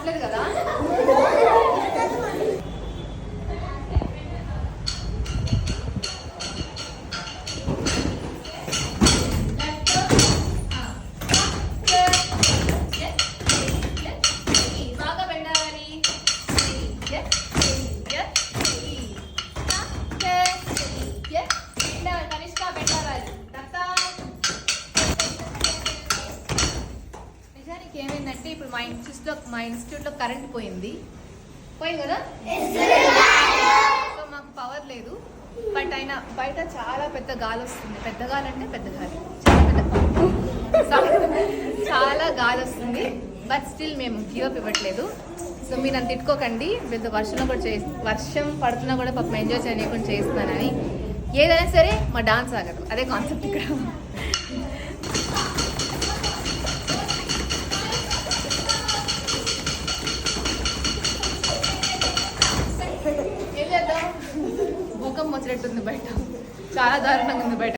రావట్లేదు కదా. ఏమైందంటే ఇప్పుడు మా ఇన్స్టిట్యూట్లో కరెంట్ పోయింది కదా, సో మాకు పవర్ లేదు. బట్ అయినా బయట చాలా పెద్ద గాలి వస్తుంది. పెద్ద గాలి అంటే పెద్ద గాలి, చాలా గాలి వస్తుంది. బట్ స్టిల్ మేము గివ్ అప్ ఇవ్వట్లేదు. సో మీరు నన్ను తిట్టుకోకండి, పెద్ద వర్షంలో కూడా వర్షం పడుతున్నా కూడా పాపం ఎంజాయ్ చేయకుండా చేస్తున్నానని. ఏదైనా సరే మా డాన్స్ ఆగదు, అదే కాన్సెప్ట్ ఇక్కడ. ఏం చేద్దాం, భూకంపం వచ్చినట్టుంది బయట, చాలా దారుణంగా ఉంది బయట.